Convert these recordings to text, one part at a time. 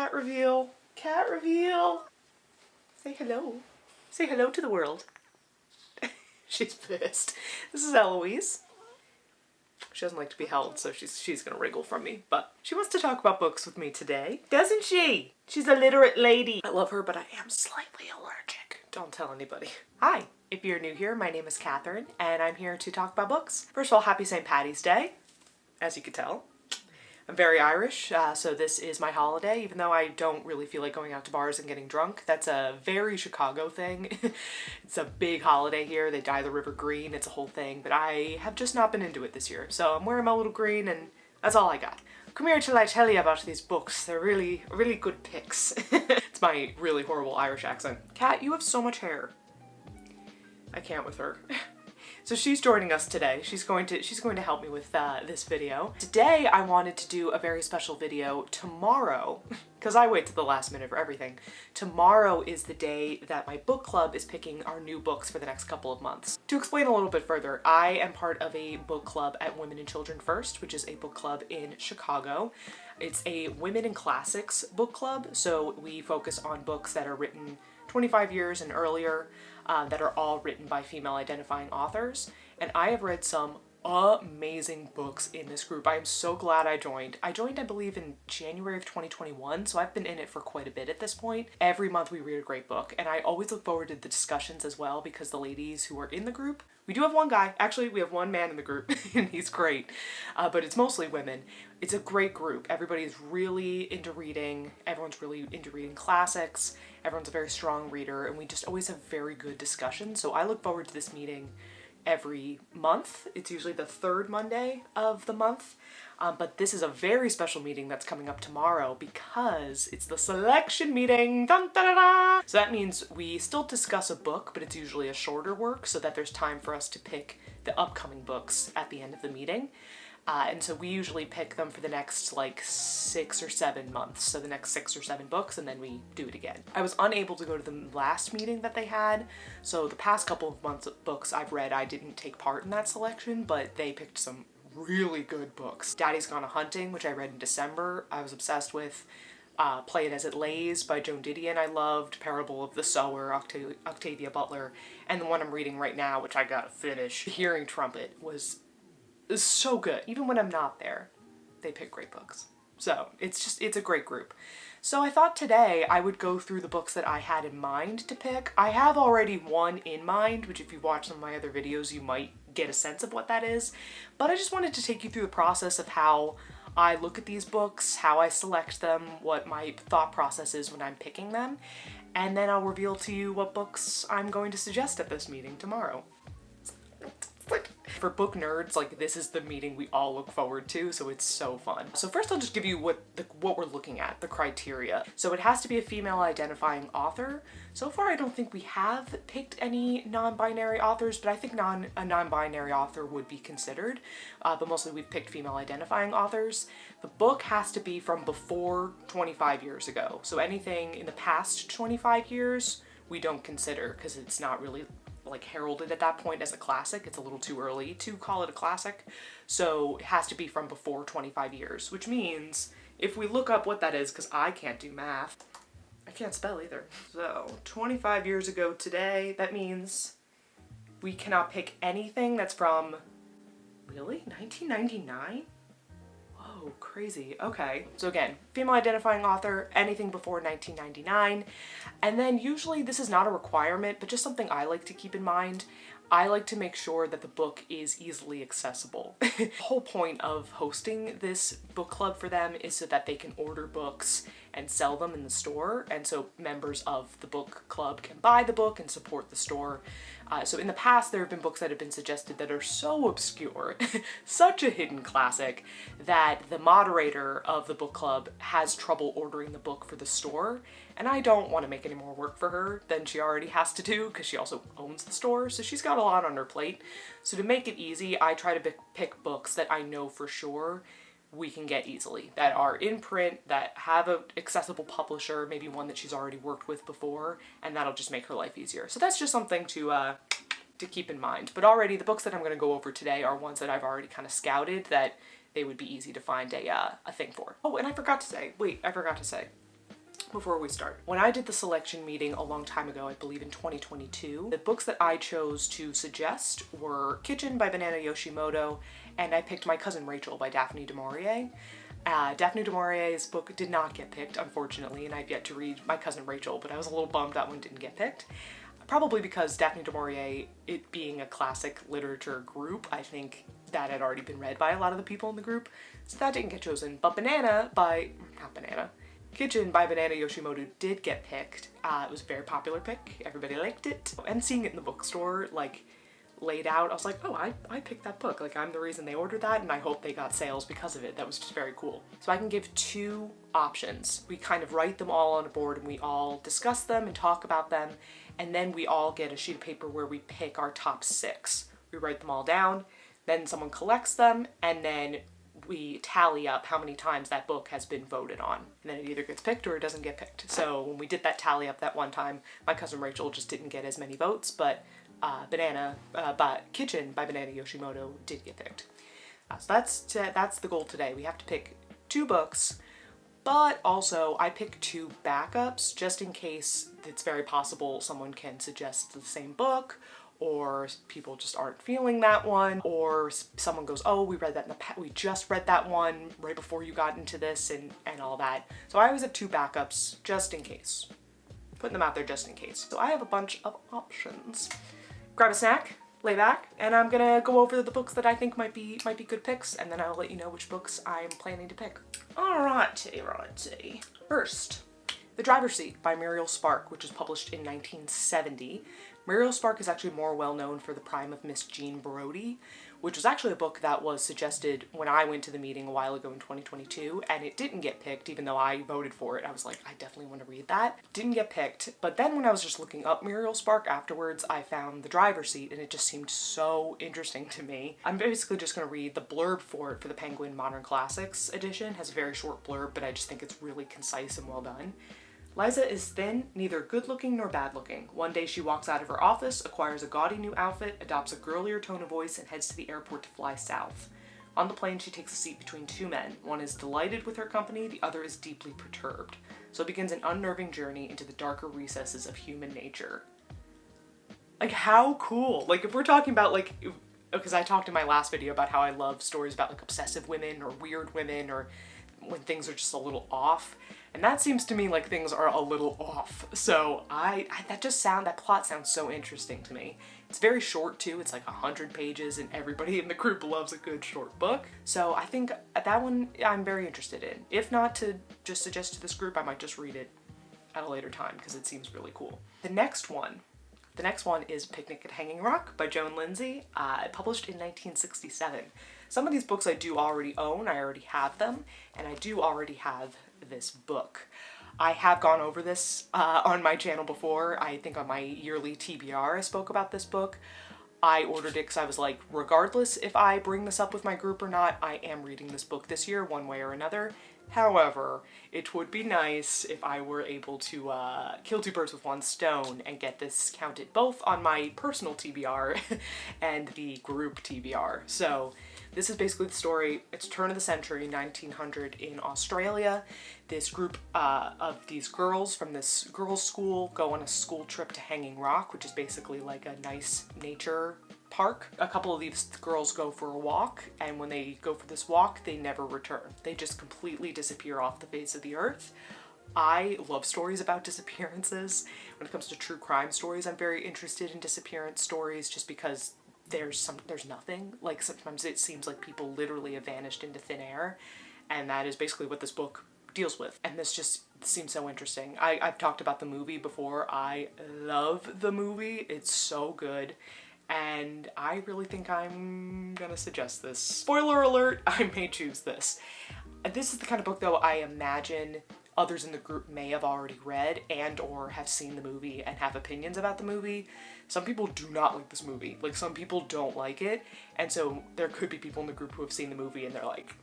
cat reveal. Cat reveal. Say hello. Say hello to the world. She's pissed. This is Eloise. She doesn't like to be held, so she's gonna wriggle from me. But she wants to talk about books with me today, doesn't she? She's a literate lady. I love her, but I am slightly allergic. Don't tell anybody. Hi, if you're new here, my name is Catherine, and I'm here to talk about books. First of all, happy St. Patty's Day, as you could tell. I'm very Irish, so this is my holiday, even though I don't really feel like going out to bars and getting drunk. That's a very Chicago thing. It's a big holiday here. They dye the river green. It's a whole thing, but I have just not been into it this year. So I'm wearing my little green, and that's all I got. Come here till I tell you about these books. They're really, really good picks. It's my really horrible Irish accent. Kat, you have so much hair. I can't with her. So she's joining us today. She's going to help me with this video. Today I wanted to do a very special video tomorrow, because I wait to the last minute for everything. Tomorrow is the day that my book club is picking our new books for the next couple of months. To explain a little bit further, I am part of a book club at Women and Children First, which is a book club in Chicago. It's a women in classics book club, so we focus on books that are written 25 years and earlier, that are all written by female identifying authors. And I have read some amazing books in this group. I am so glad I joined. I joined, I believe, in January of 2021, so I've been in it for quite a bit at this point. Every month we read a great book, and I always look forward to the discussions as well, because the ladies who are in the group, we do have one guy. Actually, we have one man in the group, and he's great, but it's mostly women. It's a great group. Everybody's really into reading. Everyone's really into reading classics. Everyone's a very strong reader, and we just always have very good discussions. So I look forward to this meeting every month. It's usually the third Monday of the month. But this is a very special meeting that's coming up tomorrow because it's the selection meeting. Dun, da, da, da. So that means we still discuss a book, but it's usually a shorter work so that there's time for us to pick the upcoming books at the end of the meeting. And so we usually pick them for the next like 6 or 7 months. So the next 6 or 7 books, and then we do it again. I was unable to go to the last meeting that they had. So the past couple of months of books I've read, I didn't take part in that selection, but they picked some really good books. Daddy's Gone A-Hunting, which I read in December, I was obsessed with. Play It As It Lays by Joan Didion I loved. Parable of the Sower, Octavia Butler. And the one I'm reading right now, which I gotta finish, Hearing Trumpet, was so good. Even when I'm not there, they pick great books. So it's a great group. So I thought today I would go through the books that I had in mind to pick. I have already one in mind, which if you watch some of my other videos, you might get a sense of what that is. But I just wanted to take you through the process of how I look at these books, how I select them, what my thought process is when I'm picking them, and then I'll reveal to you what books I'm going to suggest at this meeting tomorrow. For book nerds, like, this is the meeting we all look forward to, so it's so fun. So first I'll just give you what we're looking at, the criteria. So it has to be a female identifying author. So far I don't think we have picked any non-binary authors, but I think a non-binary author would be considered. But mostly we've picked female identifying authors. The book has to be from before 25 years ago. So anything in the past 25 years we don't consider, because it's not really like heralded at that point as a classic. It's a little too early to call it a classic. So it has to be from before 25 years, which means if we look up what that is, because I can't do math, I can't spell either. So 25 years ago today, that means we cannot pick anything that's from, really? 1999? Whoa, crazy. Okay. So again, female identifying author, anything before 1999. And then usually this is not a requirement, but just something I like to keep in mind. I like to make sure that the book is easily accessible. The whole point of hosting this book club for them is so that they can order books and sell them in the store, and so members of the book club can buy the book and support the store. So in the past there have been books that have been suggested that are so obscure, such a hidden classic, that the moderator of the book club has trouble ordering the book for the store, and I don't want to make any more work for her than she already has to do, because she also owns the store, so she's got a lot on her plate. So to make it easy, I try to pick books that I know for sure we can get easily, that are in print, that have an accessible publisher, maybe one that she's already worked with before, and that'll just make her life easier. So that's just something to keep in mind. But already the books that I'm going to go over today are ones that I've already kind of scouted, that they would be easy to find a thing for. Oh, and I forgot to say, before we start. When I did the selection meeting a long time ago, I believe in 2022, the books that I chose to suggest were Kitchen by Banana Yoshimoto, and I picked My Cousin Rachel by Daphne du Maurier. Daphne du Maurier's book did not get picked, unfortunately, and I've yet to read My Cousin Rachel, but I was a little bummed that one didn't get picked. Probably because Daphne du Maurier, it being a classic literature group, I think that had already been read by a lot of the people in the group, so that didn't get chosen. But Kitchen by Banana Yoshimoto did get picked. It was a very popular pick. Everybody liked it. And seeing it in the bookstore, like, laid out, I was like, oh, I picked that book. Like, I'm the reason they ordered that, and I hope they got sales because of it. That was just very cool. So I can give 2 options. We kind of write them all on a board, and we all discuss them and talk about them, and then we all get a sheet of paper where we pick our top 6. We write them all down, then someone collects them, and then we tally up how many times that book has been voted on. And then it either gets picked or it doesn't get picked. So when we did that tally up that one time, My Cousin Rachel just didn't get as many votes, but Kitchen by Banana Yoshimoto did get picked. So that's the goal today. We have to pick 2 books, but also I picked 2 backups just in case it's very possible someone can suggest the same book, or people just aren't feeling that one, or someone goes, oh, we just read that one right before you got into this, and all that. So I always have 2 backups just in case. Putting them out there just in case. So I have a bunch of options. Grab a snack, lay back, and I'm gonna go over the books that I think might be good picks, and then I'll let you know which books I'm planning to pick. Alrighty. First, The Driver's Seat by Muriel Spark, which was published in 1970. Muriel Spark is actually more well known for The Prime of Miss Jean Brodie, which was actually a book that was suggested when I went to the meeting a while ago in 2022, and it didn't get picked, even though I voted for it. I was like, I definitely want to read that. Didn't get picked, but then when I was just looking up Muriel Spark afterwards, I found The Driver's Seat, and it just seemed so interesting to me. I'm basically just going to read the blurb for it for the Penguin Modern Classics edition. It has a very short blurb, but I just think it's really concise and well done. Liza is thin, neither good-looking nor bad-looking. One day she walks out of her office, acquires a gaudy new outfit, adopts a girlier tone of voice, and heads to the airport to fly south. On the plane, she takes a seat between 2 men. One is delighted with her company, the other is deeply perturbed. So begins an unnerving journey into the darker recesses of human nature. Like, how cool! Like, if we're talking about, like, because I talked in my last video about how I love stories about, like, obsessive women or weird women, or when things are just a little off. And that seems to me like things are a little off. So that plot sounds so interesting to me. It's very short too. It's like 100 pages, and everybody in the group loves a good short book. So I think that one I'm very interested in. If not to just suggest to this group, I might just read it at a later time because it seems really cool. The next one is Picnic at Hanging Rock by Joan Lindsay, published in 1967. Some of these books I do already own, I already have them, and I do already have this book. I have gone over this on my channel before. I think on my yearly TBR I spoke about this book. I ordered it because I was like, regardless if I bring this up with my group or not, I am reading this book this year one way or another. However, it would be nice if I were able to kill 2 birds with 1 stone and get this counted both on my personal TBR and the group TBR. So this is basically the story. It's turn of the century, 1900 in Australia. This group of these girls from this girls' school go on a school trip to Hanging Rock, which is basically like a nice nature park. A couple of these girls go for a walk, and when they go for this walk, they never return. They just completely disappear off the face of the earth. I love stories about disappearances. When it comes to true crime stories, I'm very interested in disappearance stories just because there's nothing. Like, sometimes it seems like people literally have vanished into thin air, and that is basically what this book deals with. And this just seems so interesting. I've talked about the movie before. I love the movie. It's so good. And I really think I'm gonna suggest this. Spoiler alert, I may choose this. This is the kind of book, though, I imagine others in the group may have already read and or have seen the movie and have opinions about the movie. Some people do not like this movie. Like, some people don't like it, and so there could be people in the group who have seen the movie and they're like,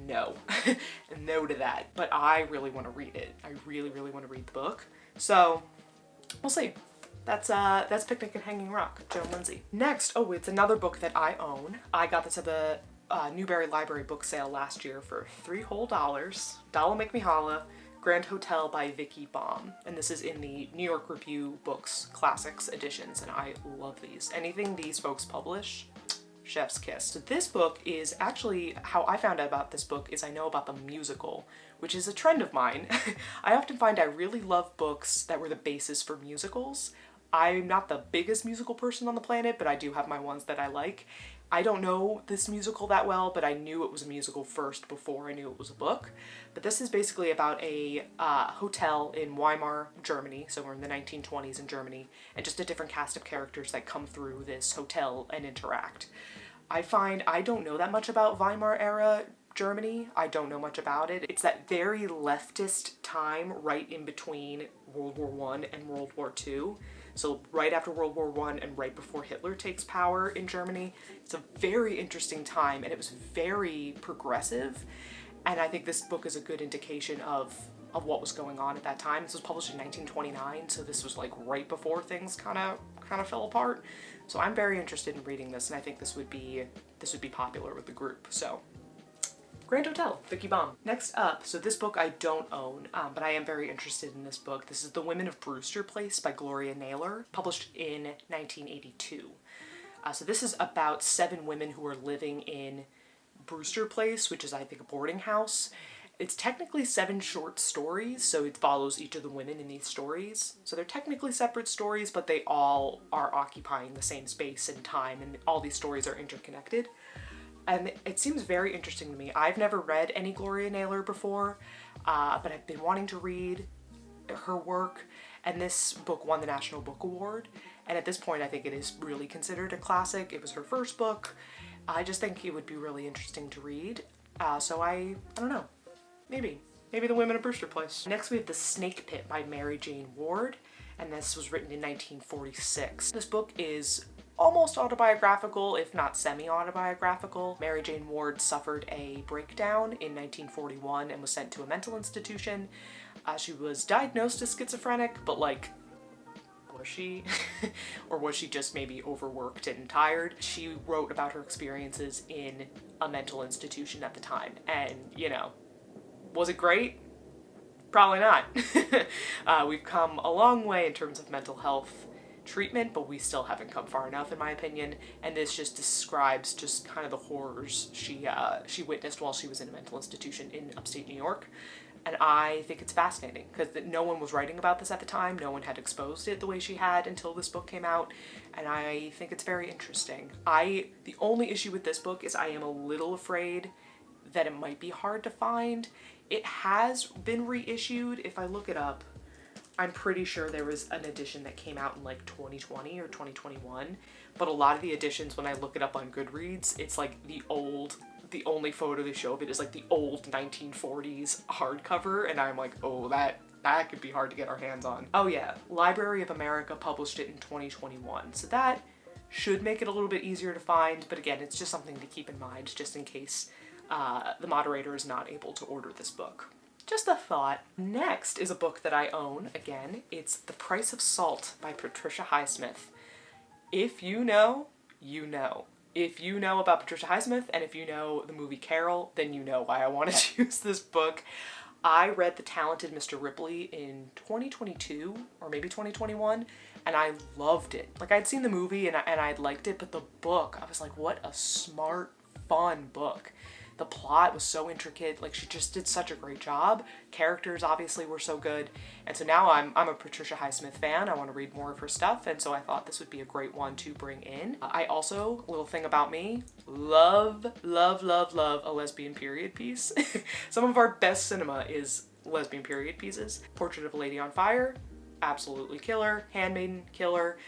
no. No to that. But I really want to read it. I really, really want to read the book. So, we'll see. That's Picnic at Hanging Rock, Joan Lindsay. Next, it's another book that I own. I got this at the Newberry Library book sale last year for $3 whole. Dollar make me holla. Grand Hotel by Vicky Baum, and this is in the New York Review Books Classics editions, and I love these. Anything these folks publish, chef's kiss. So this book is actually, how I found out about this book is I know about the musical, which is a trend of mine. I often find I really love books that were the basis for musicals. I'm not the biggest musical person on the planet, but I do have my ones that I like. I don't know this musical that well, but I knew it was a musical first before I knew it was a book. But this is basically about a hotel in Weimar, Germany, so we're in the 1920s in Germany, and just a different cast of characters that come through this hotel and interact. I find I don't know that much about Weimar era Germany. I don't know much about it. It's that very leftist time right in between World War I and World War II. So right after World War I and right before Hitler takes power in Germany. It's a very interesting time, and it was very progressive. And I think this book is a good indication of what was going on at that time. This was published in 1929, so this was like right before things kind of fell apart. So I'm very interested in reading this, and I think this would be popular with the group. So Grand Hotel, Vicky Baum. Next up, so this book I don't own, but I am very interested in this book. This is The Women of Brewster Place by Gloria Naylor, published in 1982. So this is about 7 women who are living in Brewster Place, which is, I think, a boarding house. It's technically 7 short stories, so it follows each of the women in these stories. So they're technically separate stories, but they all are occupying the same space and time, and all these stories are interconnected. And it seems very interesting to me. I've never read any Gloria Naylor before, but I've been wanting to read her work, and this book won the National Book Award. And at this point, I think it is really considered a classic. It was her first book. I just think it would be really interesting to read. So I don't know. Maybe The Women of Brewster Place. Next we have The Snake Pit by Mary Jane Ward, and this was written in 1946. This book is almost autobiographical, if not semi-autobiographical. Mary Jane Ward suffered a breakdown in 1941 and was sent to a mental institution. She was diagnosed as schizophrenic, but like, was she? Or was she just maybe overworked and tired? She wrote about her experiences in a mental institution at the time, and you know, was it great? Probably not. We've come a long way in terms of mental health treatment, but we still haven't come far enough in my opinion, and this just describes just kind of the horrors she witnessed while she was in a mental institution in upstate New York. And I think it's fascinating because no one was writing about this at the time, no one had exposed it the way she had until this book came out, and I think it's very interesting. The only issue with this book is I am a little afraid that it might be hard to find. It has been reissued. If I look it up, I'm pretty sure there was an edition that came out in like 2020 or 2021, but a lot of the editions, when I look it up on Goodreads, it's like the only photo they show of it is like the old 1940s hardcover, and I'm like, oh, that could be hard to get our hands on. Oh yeah, Library of America published it in 2021, so that should make it a little bit easier to find, but again, it's just something to keep in mind just in case the moderator is not able to order this book. Just a thought. Next is a book that I own. Again, it's The Price of Salt by Patricia Highsmith. If you know, you know. If you know about Patricia Highsmith, and if you know the movie Carol, then you know why I wanted to use this book. I read The Talented Mr. Ripley in 2022, or maybe 2021, and I loved it. Like, I'd seen the movie and I'd liked it, but the book, I was like, what a smart, fun book. The plot was so intricate, like she just did such a great job. Characters obviously were so good. And so now I'm a Patricia Highsmith fan. I want to read more of her stuff, and so I thought this would be a great one to bring in. I also, little thing about me, love a lesbian period piece. Some of our best cinema is lesbian period pieces. Portrait of a Lady on Fire, absolutely killer. Handmaiden, killer.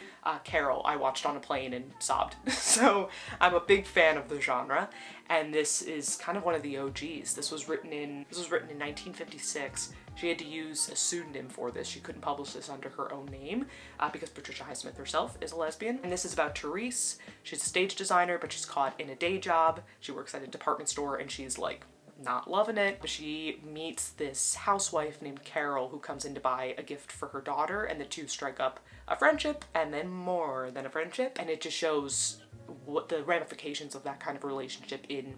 Carol, I watched on a plane and sobbed. So I'm a big fan of the genre, and this is kind of one of the OGs. This was written in 1956. She had to use a pseudonym for this. She couldn't publish this under her own name because Patricia Highsmith herself is a lesbian. And this is about Therese. She's a stage designer, but she's caught in a day job. She works at a department store, and she's like not loving it, but she meets this housewife named Carol who comes in to buy a gift for her daughter, and the two strike up a friendship, and then more than a friendship, and it just shows what the ramifications of that kind of relationship in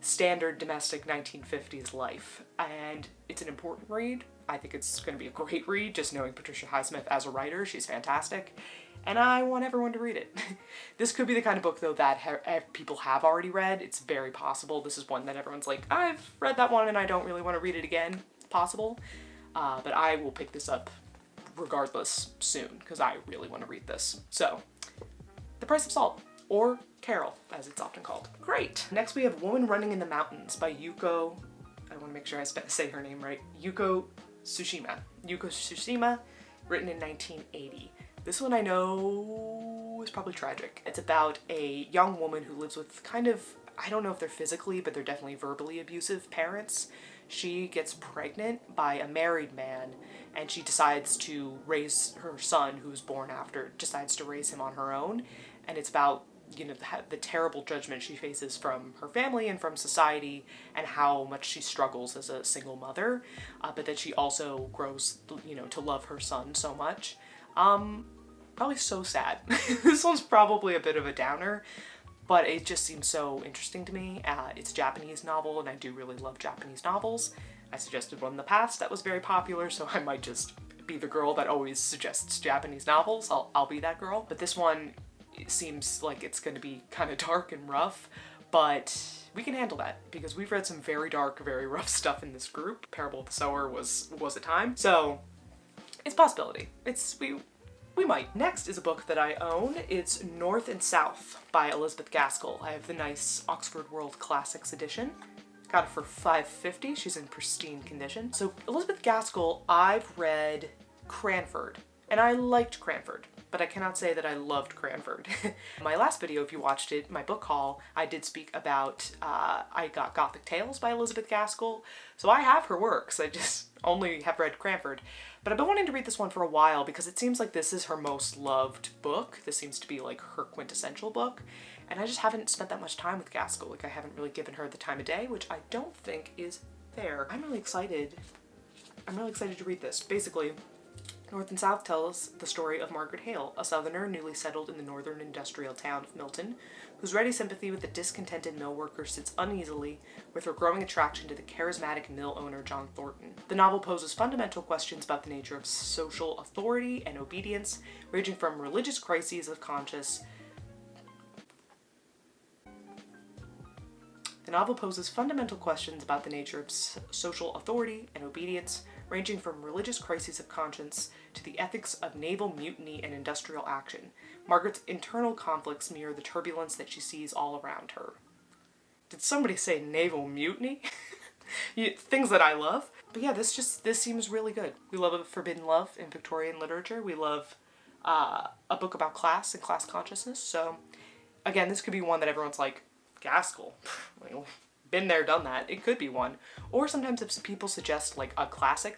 standard domestic 1950s life. And it's an important read I think it's going to be a great read, just knowing Patricia Highsmith as a writer. She's fantastic. And I want everyone to read it. This could be the kind of book, though, that people have already read. It's very possible. This is one that everyone's like, I've read that one and I don't really want to read it again. Possible. But I will pick this up regardless soon, because I really want to read this. So, The Price of Salt, or Carol, as it's often called. Great. Next we have Woman Running in the Mountains by Yuko, I want to make sure I say her name right, Yuko Tsushima. Yuko Tsushima, written in 1980. This one I know is probably tragic. It's about a young woman who lives with kind of, I don't know if they're physically, but they're definitely verbally abusive parents. She gets pregnant by a married man, and she decides to raise her son, who was born after, decides to raise him on her own. And it's about, you know, the terrible judgment she faces from her family and from society, and how much she struggles as a single mother, but that she also grows, you know, to love her son so much. Probably so sad. This one's probably a bit of a downer, but it just seems so interesting to me. It's a Japanese novel, and I do really love Japanese novels. I suggested one in the past that was very popular, so I might just be the girl that always suggests Japanese novels. I'll be that girl. But this one, it seems like it's going to be kind of dark and rough, but we can handle that because we've read some very dark, very rough stuff in this group. Parable of the Sower was a time, so it's a possibility. We might. Next is a book that I own. It's North and South by Elizabeth Gaskell. I have the nice Oxford World Classics edition. Got it for $5.50. She's in pristine condition. So Elizabeth Gaskell, I've read Cranford, and I liked Cranford, but I cannot say that I loved Cranford. My last video, if you watched it, my book haul, I did speak about, I got Gothic Tales by Elizabeth Gaskell, so I have her works. I just only have read Cranford. But I've been wanting to read this one for a while because it seems like this is her most loved book. This seems to be like her quintessential book. And I just haven't spent that much time with Gaskell. Like, I haven't really given her the time of day, which I don't think is fair. I'm really excited to read this. Basically, North and South tells the story of Margaret Hale, a southerner newly settled in the northern industrial town of Milton, whose ready sympathy with the discontented mill worker sits uneasily with her growing attraction to the charismatic mill owner John Thornton. The novel poses fundamental questions about the nature of social authority and obedience, ranging from religious crises of conscience The novel poses fundamental questions about the nature of social authority and obedience, ranging from religious crises of conscience to the ethics of naval mutiny and industrial action. Margaret's internal conflicts mirror the turbulence that she sees all around her. Did somebody say naval mutiny? Things that I love. But yeah, this seems really good. We love a forbidden love in Victorian literature. We love a book about class and class consciousness. So again, this could be one that everyone's like, Gaskell, been there, done that. It could be one. Or sometimes if people suggest like a classic,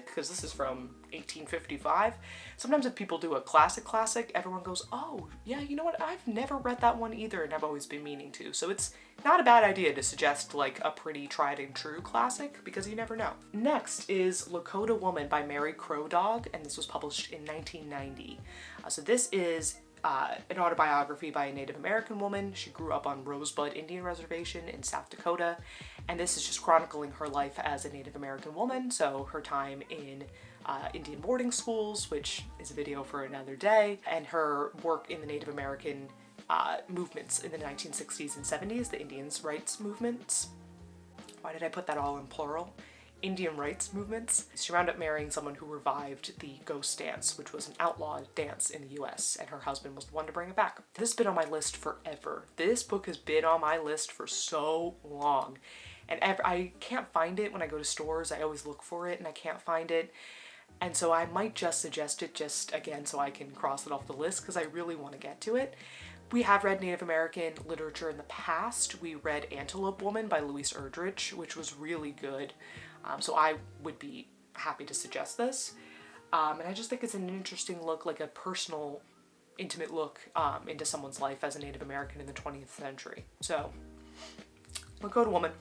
because this is from 1855, sometimes if people do a classic, everyone goes, oh, yeah, you know what? I've never read that one either, and I've always been meaning to. So it's not a bad idea to suggest like a pretty tried and true classic, because you never know. Next is Lakota Woman by Mary Crow Dog, and this was published in 1990. So this is an autobiography by a Native American woman. She grew up on Rosebud Indian Reservation in South Dakota, and this is just chronicling her life as a Native American woman, so her time in Indian boarding schools, which is a video for another day, and her work in the Native American movements in the 1960s and 70s, the Indians' rights movements. Why did I put that all in plural? Indian rights movements. She wound up marrying someone who revived the ghost dance, which was an outlawed dance in the US, and her husband was the one to bring it back. This has been on my list forever. This book has been on my list for so long, and I can't find it when I go to stores. I always look for it and I can't find it, and so I might just suggest it just again so I can cross it off the list because I really want to get to it. We have read Native American literature in the past. We read Antelope Woman by Louise Erdrich, which was really good. So I would be happy to suggest this. And I just think it's an interesting look, like a personal, intimate look into someone's life as a Native American in the 20th century. So, Lakota Woman.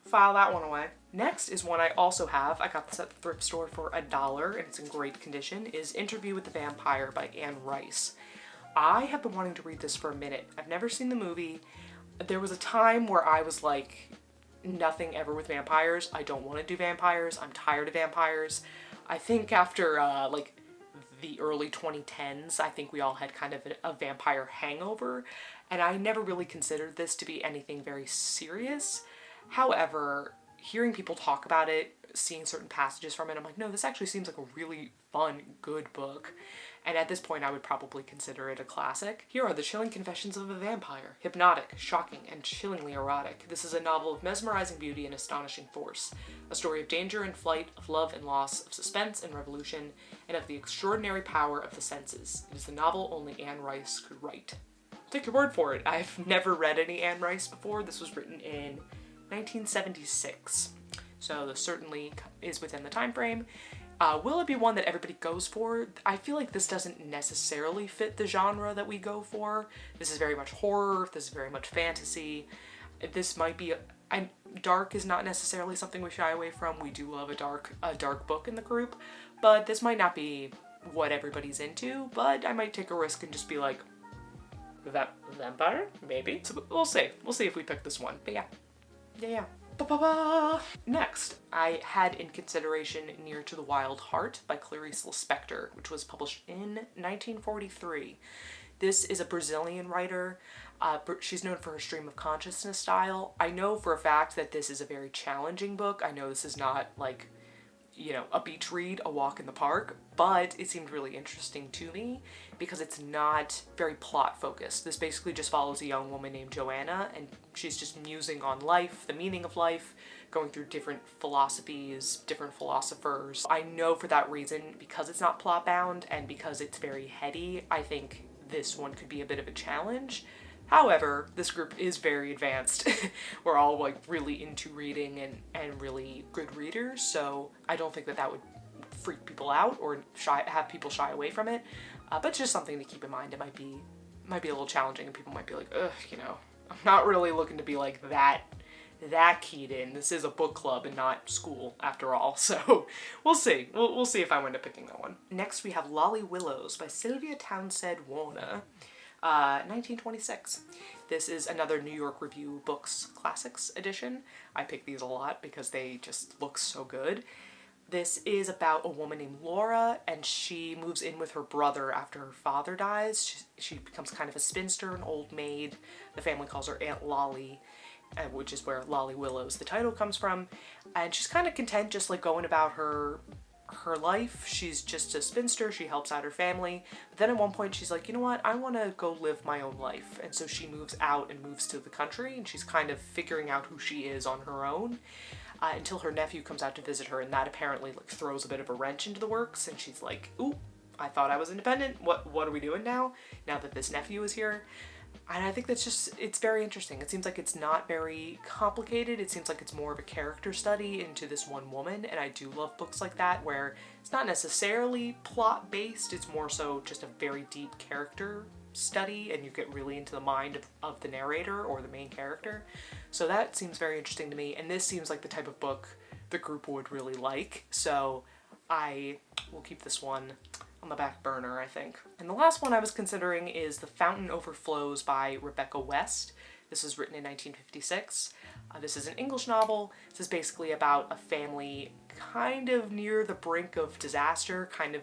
File that one away. Next is one I also have. I got this at the thrift store for $1 and it's in great condition, is Interview with the Vampire by Anne Rice. I have been wanting to read this for a minute. I've never seen the movie. There was a time where I was like, nothing ever with vampires. I don't want to do vampires. I'm tired of vampires. I think after like the early 2010s, I think we all had kind of a vampire hangover, and I never really considered this to be anything very serious. However, hearing people talk about it, seeing certain passages from it, I'm like, no, this actually seems like a really fun, good book. And at this point, I would probably consider it a classic. Here are the chilling confessions of a vampire. Hypnotic, shocking, and chillingly erotic. This is a novel of mesmerizing beauty and astonishing force. A story of danger and flight, of love and loss, of suspense and revolution, and of the extraordinary power of the senses. It is the novel only Anne Rice could write. I'll take your word for it. I've never read any Anne Rice before. This was written in 1976. So this certainly is within the time frame. Will it be one that everybody goes for? I feel like this doesn't necessarily fit the genre that we go for. This is very much horror, this is very much fantasy. This might be, dark is not necessarily something we shy away from. We do love a dark book in the group, but this might not be what everybody's into, but I might take a risk and just be like, vampire? Maybe. So we'll see. We'll see if we pick this one. But yeah. Ba-ba-ba. Next, I had in consideration Near to the Wild Heart by Clarice Lispector, which was published in 1943. This is a Brazilian writer. She's known for her stream of consciousness style. I know for a fact that this is a very challenging book. I know this is not like, you know, a beach read, a walk in the park, but it seemed really interesting to me because it's not very plot focused. This basically just follows a young woman named Joanna, and she's just musing on life, the meaning of life, going through different philosophies, different philosophers. I know for that reason, because it's not plot bound and because it's very heady, I think this one could be a bit of a challenge. However, this group is very advanced. We're all like really into reading and really good readers, so I don't think that would freak people out or have people shy away from it. But just something to keep in mind. It might be a little challenging, and people might be like, ugh, you know, I'm not really looking to be like that keyed in. This is a book club and not school after all, so we'll see. We'll see if I wind up picking that one. Next we have Lolly Willows by Sylvia Townsend Warner. 1926. This is another New York Review Books Classics edition. I pick these a lot because they just look so good. This is about a woman named Laura, and she moves in with her brother after her father dies. She becomes kind of a spinster, an old maid. The family calls her Aunt Lolly, which is where Lolly Willows, the title, comes from. And she's kind of content just like going about her life. She's just a spinster. She helps out her family. But then at one point she's like, you know what? I want to go live my own life. And so she moves out and moves to the country, and she's kind of figuring out who she is on her own. Until her nephew comes out to visit her, and that apparently like throws a bit of a wrench into the works, and she's like, ooh, I thought I was independent. What are we doing now that this nephew is here? And I think that's just, it's very interesting. It seems like it's not very complicated. It seems like it's more of a character study into this one woman, and I do love books like that where it's not necessarily plot based, it's more so just a very deep character study, and you get really into the mind of the narrator or the main character. So that seems very interesting to me, and this seems like the type of book the group would really like, so I will keep this one on the back burner, I think. And the last one I was considering is The Fountain Overflows by Rebecca West. This was written in 1956. This is an English novel. This is basically about a family kind of near the brink of disaster, kind of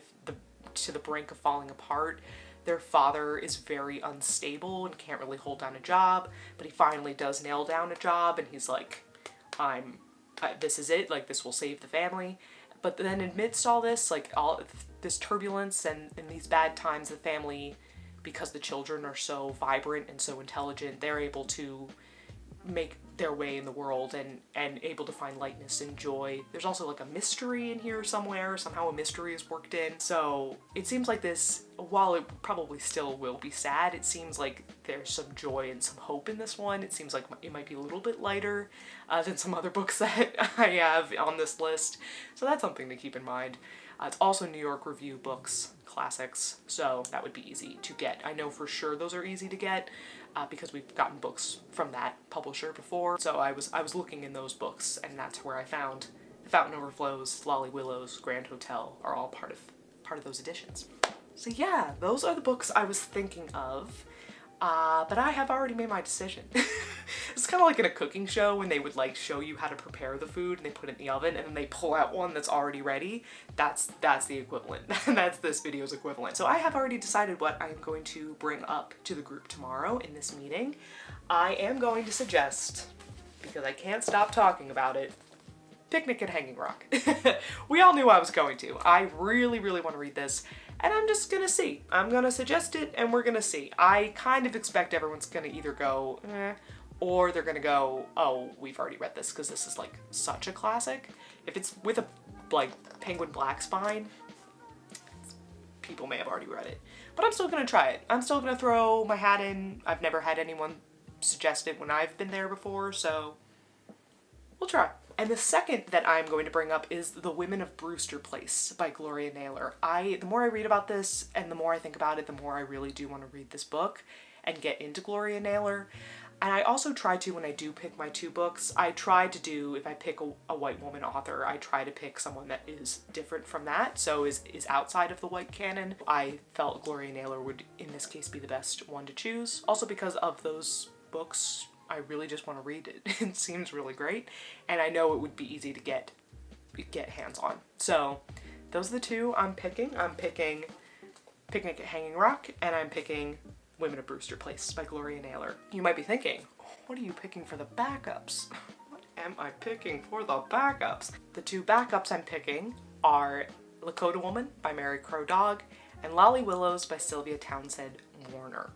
to the brink of falling apart. Their father is very unstable and can't really hold down a job, but he finally does nail down a job, and he's like, this is it, like this will save the family. But then amidst all this, like all this turbulence and these bad times, the family, because the children are so vibrant and so intelligent, they're able to make their way in the world and able to find lightness and joy. There's also like a mystery in here somewhere. Somehow a mystery is worked in. So it seems like this, while it probably still will be sad, it seems like there's some joy and some hope in this one. It seems like it might be a little bit lighter than some other books that I have on this list. So that's something to keep in mind. It's also New York Review Books Classics, so that would be easy to get. I know for sure those are easy to get because we've gotten books from that publisher before. So I was looking in those books, and that's where I found The Fountain Overflows, Lolly Willows, Grand Hotel are all part of those editions. So yeah, those are the books I was thinking of. But I have already made my decision. It's kind of like in a cooking show when they would like show you how to prepare the food and they put it in the oven and then they pull out one that's already ready. That's the equivalent. That's this video's equivalent. So I have already decided what I'm going to bring up to the group tomorrow in this meeting. I am going to suggest, because I can't stop talking about it, Picnic at Hanging Rock. We all knew I was going to. I really, really want to read this, and I'm just gonna see. I'm gonna suggest it, and we're gonna see. I kind of expect everyone's gonna either go, or they're gonna go, oh, we've already read this, because this is like such a classic. If it's with a like Penguin Black Spine, people may have already read it. But I'm still gonna try it. I'm still gonna throw my hat in. I've never had anyone suggest it when I've been there before, so we'll try. And the second that I'm going to bring up is The Women of Brewster Place by Gloria Naylor. The more I read about this and the more I think about it, the more I really do want to read this book and get into Gloria Naylor. And I also try to, when I do pick my 2 books, I try to do, if I pick a white woman author, I try to pick someone that is different from that, so is outside of the white canon. I felt Gloria Naylor would, in this case, be the best one to choose. Also because of those books, I really just want to read it. It seems really great, and I know it would be easy to get hands on. So those are the 2 I'm picking. I'm picking Picnic at Hanging Rock, and I'm picking Women of Brewster Place by Gloria Naylor. You might be thinking, what are you picking for the backups? What am I picking for the backups? The 2 backups I'm picking are Lakota Woman by Mary Crow Dog and Lolly Willows by Sylvia Townsend Warner.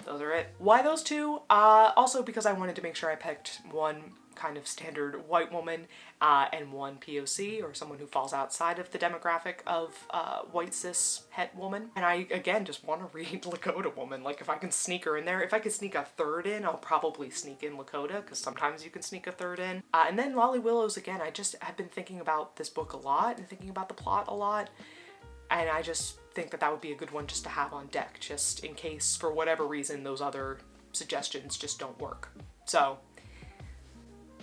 Those are it. Why those 2? Also because I wanted to make sure I picked one kind of standard white woman and one POC, or someone who falls outside of the demographic of white cis het woman. And I, again, just want to read Lakota Woman. Like, if I can sneak her in there, if I could sneak a 3rd in, I'll probably sneak in Lakota, because sometimes you can sneak a 3rd in. And then Lolly Willows, again, I just have been thinking about this book a lot and thinking about the plot a lot. And I just think that would be a good one just to have on deck, just in case, for whatever reason, those other suggestions just don't work. So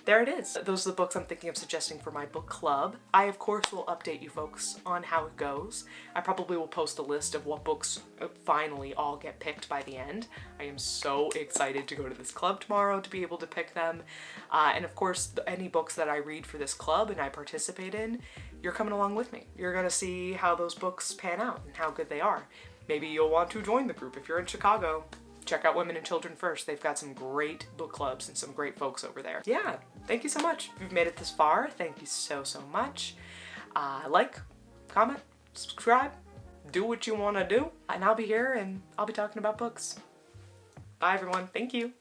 there it is. Those are the books I'm thinking of suggesting for my book club. I, of course, will update you folks on how it goes. I probably will post a list of what books finally all get picked by the end. I am so excited to go to this club tomorrow to be able to pick them. And of course, any books that I read for this club and I participate in, you're coming along with me. You're gonna see how those books pan out and how good they are. Maybe you'll want to join the group if you're in Chicago. Check out Women and Children First. They've got some great book clubs and some great folks over there. Yeah, thank you so much. If you've made it this far, thank you so much. Like, comment, subscribe, do what you want to do. And I'll be here and I'll be talking about books. Bye everyone. Thank you.